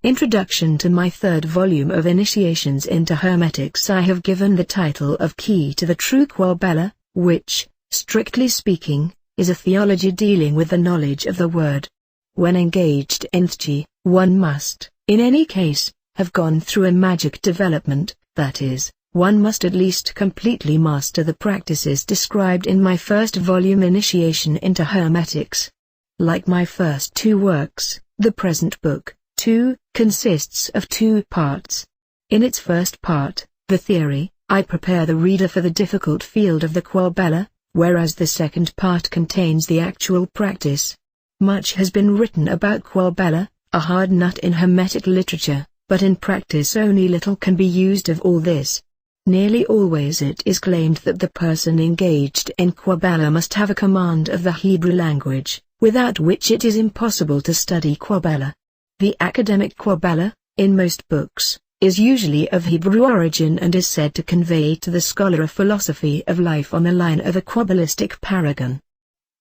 introduction to my third volume of Initiations into Hermetics, I have given the title of Key to the True QUABBALAH, which, strictly speaking, is a theology dealing with the knowledge of the word. When engaged in Theurgy, one must, in any case, have gone through a magic development, that is, one must at least completely master the practices described in my first volume Initiation into Hermetics. Like my first two works, the present book, too, consists of two parts. In its first part, the theory, I prepare the reader for the difficult field of the QUABBALAH, whereas the second part contains the actual practice. Much has been written about QUABBALAH, a hard nut in Hermetic literature, but in practice only little can be used of all this. Nearly always it is claimed that the person engaged in QUABBALAH must have a command of the Hebrew language, without which it is impossible to study QUABBALAH. The academic QUABBALAH, in most books, is usually of Hebrew origin and is said to convey to the scholar a philosophy of life on the line of a kabbalistic paragon.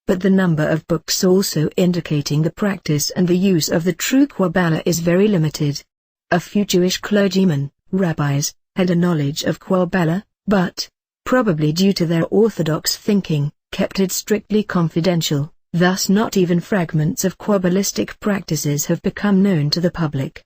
But the number of books also indicating the practice and the use of the true QUABBALAH is very limited. A few Jewish clergymen, rabbis, had a knowledge of QUABBALAH, but, probably due to their orthodox thinking, kept it strictly confidential. Thus not even fragments of kabbalistic practices have become known to the public.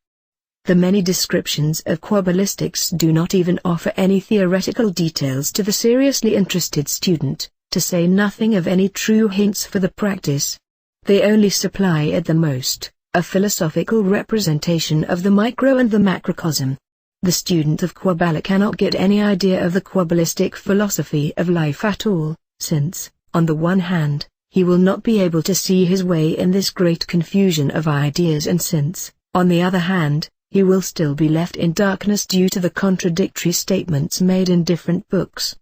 The many descriptions of kabbalistics do not even offer any theoretical details to the seriously interested student, to say nothing of any true hints for the practice. They only supply at the most, a philosophical representation of the micro and the macrocosm. The student of QUABBALAH cannot get any idea of the kabbalistic philosophy of life at all, since, on the one hand, he will not be able to see his way in this great confusion of ideas, and since, on the other hand, he will still be left in darkness due to the contradictory statements made in different books.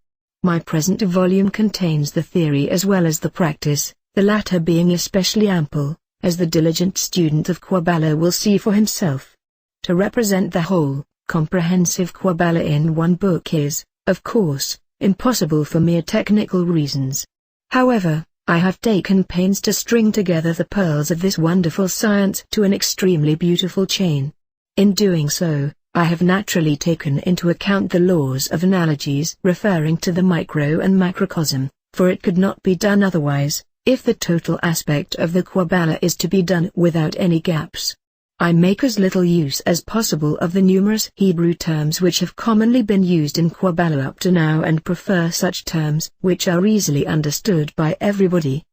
My present volume contains the theory as well as the practice, the latter being especially ample, as the diligent student of QUABBALAH will see for himself. To represent the whole, comprehensive QUABBALAH in one book is, of course, impossible for mere technical reasons. However, I have taken pains to string together the pearls of this wonderful science to an extremely beautiful chain. In doing so, I have naturally taken into account the laws of analogies referring to the micro and macrocosm, for it could not be done otherwise, if the total aspect of the QUABBALAH is to be done without any gaps. I make as little use as possible of the numerous Hebrew terms which have commonly been used in QUABBALAH up to now, and prefer such terms which are easily understood by everybody.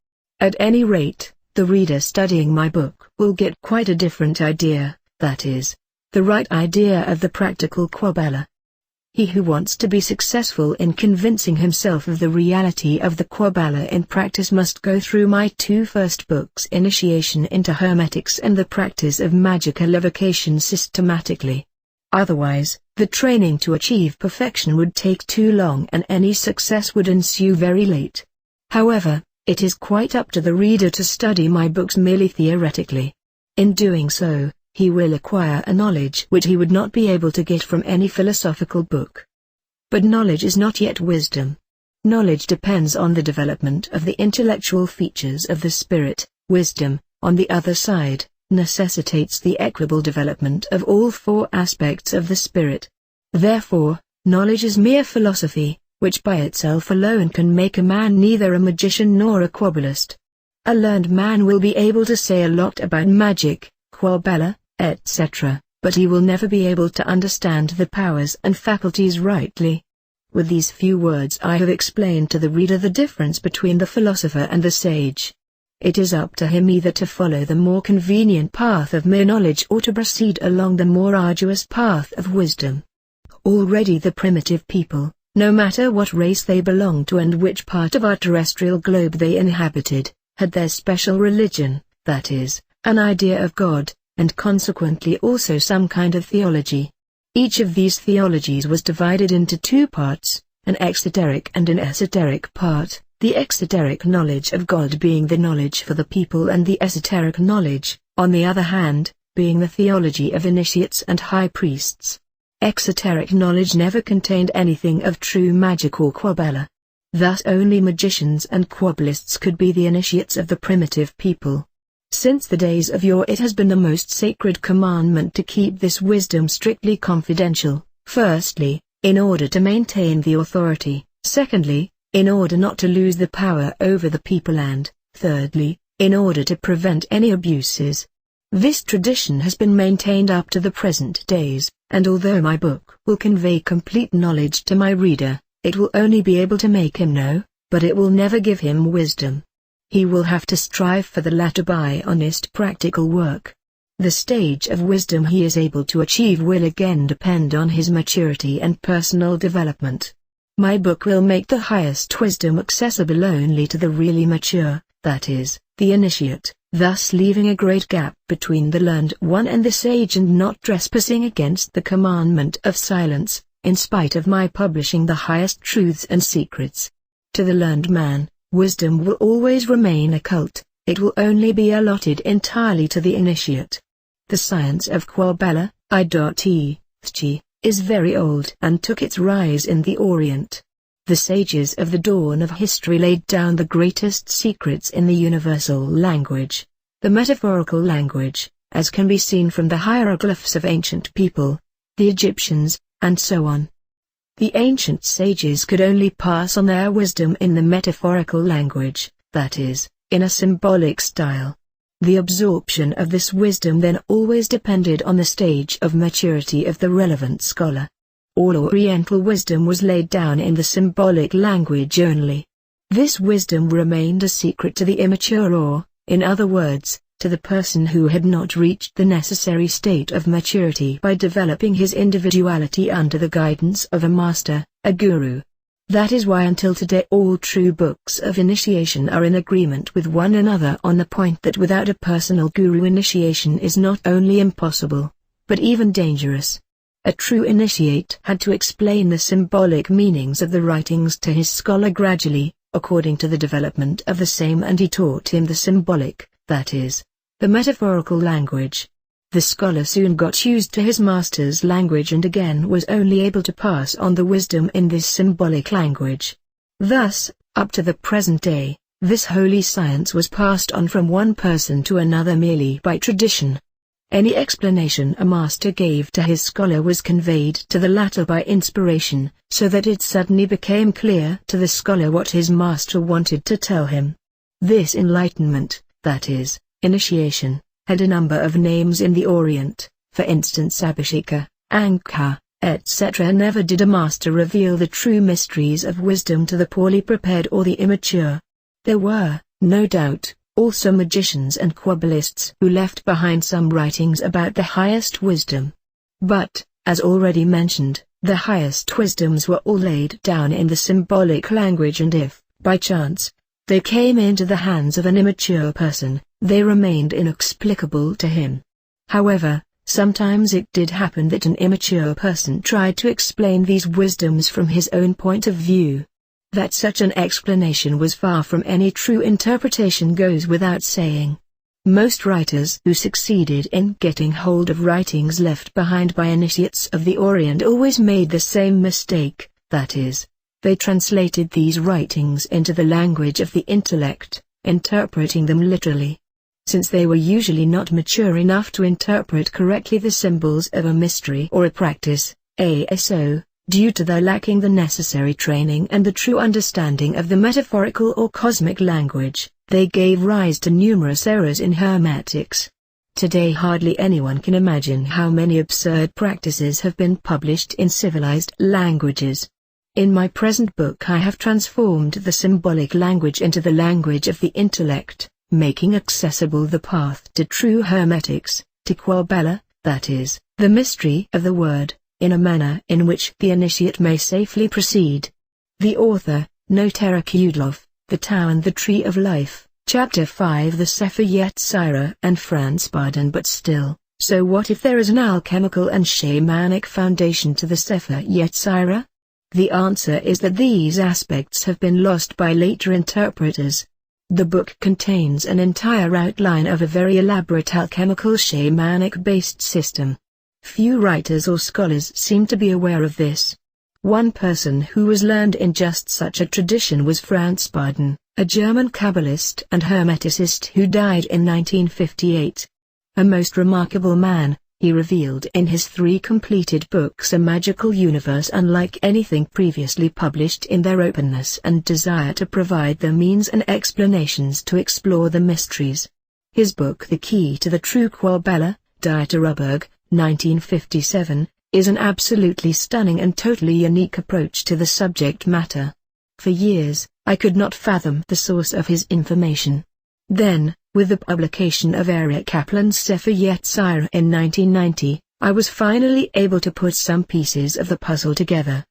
At any rate, the reader studying my book will get quite a different idea, that is, the right idea of the practical QUABBALAH. He who wants to be successful in convincing himself of the reality of the QUABBALAH in practice must go through my two first books, Initiation into Hermetics and the Practice of Magical Evocation, systematically. Otherwise, the training to achieve perfection would take too long and any success would ensue very late. However, it is quite up to the reader to study my books merely theoretically. In doing so, he will acquire a knowledge which he would not be able to get from any philosophical book. But knowledge is not yet wisdom. Knowledge depends on the development of the intellectual features of the spirit. Wisdom, on the other side, necessitates the equable development of all four aspects of the spirit. Therefore, knowledge is mere philosophy, which by itself alone can make a man neither a magician nor a kabbalist. A learned man will be able to say a lot about magic, QUABBALAH, etc., but he will never be able to understand the powers and faculties rightly. With these few words I have explained to the reader the difference between the philosopher and the sage. It is up to him either to follow the more convenient path of mere knowledge or to proceed along the more arduous path of wisdom. Already the primitive people, no matter what race they belonged to and which part of our terrestrial globe they inhabited, had their special religion, that is, an idea of God, and consequently also some kind of theology. Each of these theologies was divided into two parts, an exoteric and an esoteric part, the exoteric knowledge of God being the knowledge for the people, and the esoteric knowledge, on the other hand, being the theology of initiates and high priests. Exoteric knowledge never contained anything of true magic or QUABBALAH. Thus only magicians and kabbalists could be the initiates of the primitive people. Since the days of yore it has been the most sacred commandment to keep this wisdom strictly confidential, firstly, in order to maintain the authority, secondly, in order not to lose the power over the people, and, thirdly, in order to prevent any abuses. This tradition has been maintained up to the present days, and although my book will convey complete knowledge to my reader, it will only be able to make him know, but it will never give him wisdom. He will have to strive for the latter by honest practical work. The stage of wisdom he is able to achieve will again depend on his maturity and personal development. My book will make the highest wisdom accessible only to the really mature, that is, the initiate, thus leaving a great gap between the learned one and the sage and not trespassing against the commandment of silence, in spite of my publishing the highest truths and secrets. To the learned man, wisdom will always remain occult, it will only be allotted entirely to the initiate. The science of QUABBALAH, Theurgy, is very old and took its rise in the Orient. The sages of the dawn of history laid down the greatest secrets in the universal language, the metaphorical language, as can be seen from the hieroglyphs of ancient people, the Egyptians, and so on. The ancient sages could only pass on their wisdom in the metaphorical language, that is, in a symbolic style. The absorption of this wisdom then always depended on the stage of maturity of the relevant scholar. All Oriental wisdom was laid down in the symbolic language only. This wisdom remained a secret to the immature or, in other words, to the person who had not reached the necessary state of maturity by developing his individuality under the guidance of a master, a guru. That is why until today all true books of initiation are in agreement with one another on the point that without a personal guru initiation is not only impossible, but even dangerous. A true initiate had to explain the symbolic meanings of the writings to his scholar gradually, according to the development of the same, and he taught him the symbolic, that is, the metaphorical language. The scholar soon got used to his master's language and again was only able to pass on the wisdom in this symbolic language. Thus, up to the present day, this holy science was passed on from one person to another merely by tradition. Any explanation a master gave to his scholar was conveyed to the latter by inspiration, so that it suddenly became clear to the scholar what his master wanted to tell him. This enlightenment, that is, initiation, had a number of names in the Orient, for instance Abhisheka, Anka, etc. Never did a master reveal the true mysteries of wisdom to the poorly prepared or the immature. There were, no doubt, also magicians and QUABBALists who left behind some writings about the highest wisdom. But, as already mentioned, the highest wisdoms were all laid down in the symbolic language, and if, by chance, they came into the hands of an immature person, they remained inexplicable to him. However, sometimes it did happen that an immature person tried to explain these wisdoms from his own point of view. That such an explanation was far from any true interpretation goes without saying. Most writers who succeeded in getting hold of writings left behind by initiates of the Orient always made the same mistake, that is, they translated these writings into the language of the intellect, interpreting them literally. Since they were usually not mature enough to interpret correctly the symbols of a mystery or a practice, so, due to their lacking the necessary training and the true understanding of the metaphorical or cosmic language, they gave rise to numerous errors in hermeneutics. Today hardly anyone can imagine how many absurd practices have been published in civilized languages. In my present book I have transformed the symbolic language into the language of the intellect, making accessible the path to true hermeneutics, to QUABBALAH, that is, the mystery of the word, in a manner in which the initiate may safely proceed. The author, No Tetragrammaton, The Tao and the Tree of Life, Chapter 5. The Sefer Yetzirah and Franz Bardon. But still, so what if there is an alchemical and shamanic foundation to the Sefer Yetzirah? The answer is that these aspects have been lost by later interpreters. The book contains an entire outline of a very elaborate alchemical shamanic-based system. Few writers or scholars seem to be aware of this. One person who was learned in just such a tradition was Franz Bardon, a German Kabbalist and Hermeticist who died in 1958. A most remarkable man, he revealed in his 3 completed books a magical universe unlike anything previously published in their openness and desire to provide the means and explanations to explore the mysteries. His book The Key to the True QUABBALAH, Dieterberg, 1957, is an absolutely stunning and totally unique approach to the subject matter. For years, I could not fathom the source of his information. Then, with the publication of Eric Kaplan's Sefer Yetzirah in 1990, I was finally able to put some pieces of the puzzle together.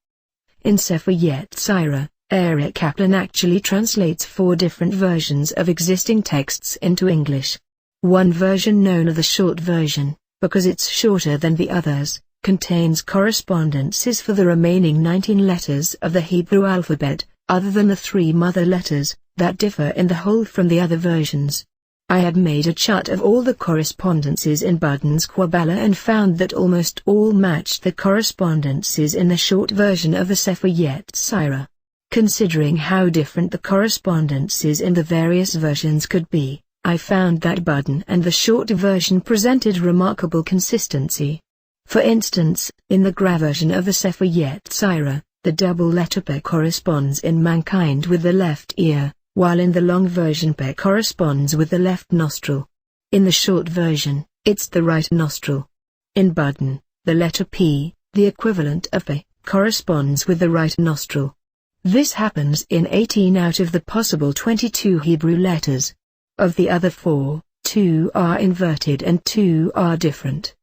In Sefer Yetzirah, Eric Kaplan actually translates 4 different versions of existing texts into English. One version, known as the short version, because it's shorter than the others, contains correspondences for the remaining 19 letters of the Hebrew alphabet, other than the 3 mother letters, that differ in the whole from the other versions. I had made a chart of all the correspondences in Bardon's QUABBALAH and found that almost all matched the correspondences in the short version of the Sefer Yetzirah. Considering how different the correspondences in the various versions could be, I found that Bardon and the short version presented remarkable consistency. For instance, in the Gra version of the Sefer Yetzirah, the double letter P corresponds in mankind with the left ear, while in the long version P corresponds with the left nostril. In the short version, it's the right nostril. In Bardon, the letter P, the equivalent of P, corresponds with the right nostril. This happens in 18 out of the possible 22 Hebrew letters. Of the other 4, 2 are inverted and 2 are different.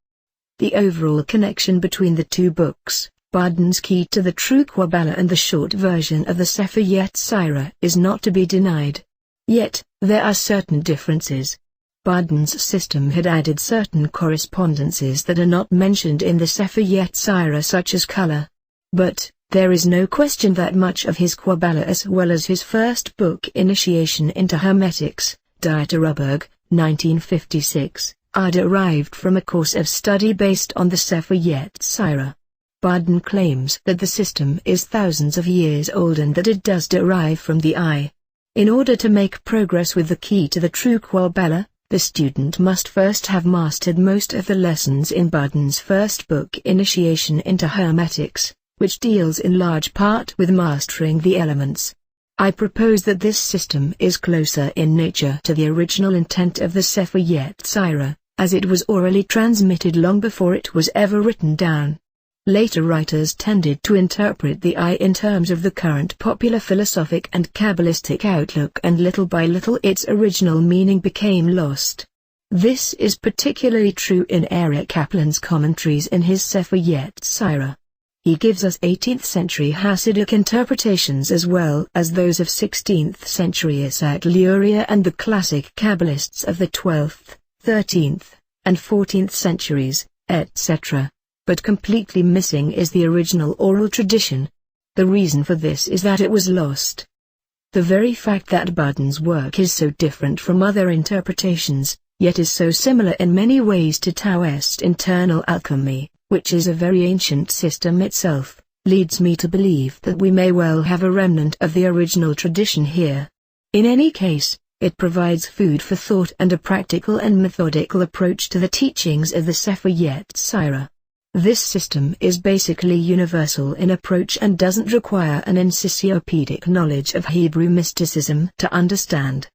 The overall connection between the 2 books, Bardon's Key to the True QUABBALAH and the short version of the Sefer Yetzirah, is not to be denied. Yet, there are certain differences. Bardon's system had added certain correspondences that are not mentioned in the Sefer Yetzirah, such as color. But, there is no question that much of his QUABBALAH as well as his first book Initiation into Hermetics, Dieterberg, 1956, are derived from a course of study based on the Sefer Yetzirah. Bardon claims that the system is thousands of years old and that it does derive from the eye. In order to make progress with the Key to the True QUABBALAH, the student must first have mastered most of the lessons in Bardon's first book Initiation into Hermetics, which deals in large part with mastering the elements. I propose that this system is closer in nature to the original intent of the Sefer Yetzirah, as it was orally transmitted long before it was ever written down. Later writers tended to interpret the eye in terms of the current popular philosophic and kabbalistic outlook, and little by little its original meaning became lost. This is particularly true in Eric Kaplan's commentaries in his Sefer Yetzirah. He gives us 18th century Hasidic interpretations as well as those of 16th century Isaac Luria and the classic Kabbalists of the 12th, 13th, and 14th centuries, etc. But completely missing is the original oral tradition. The reason for this is that it was lost. The very fact that Bardon's work is so different from other interpretations, yet is so similar in many ways to Taoist internal alchemy, which is a very ancient system itself, leads me to believe that we may well have a remnant of the original tradition here. In any case, it provides food for thought and a practical and methodical approach to the teachings of the Sefer Yetzirah. This system is basically universal in approach and doesn't require an encyclopedic knowledge of Hebrew mysticism to understand.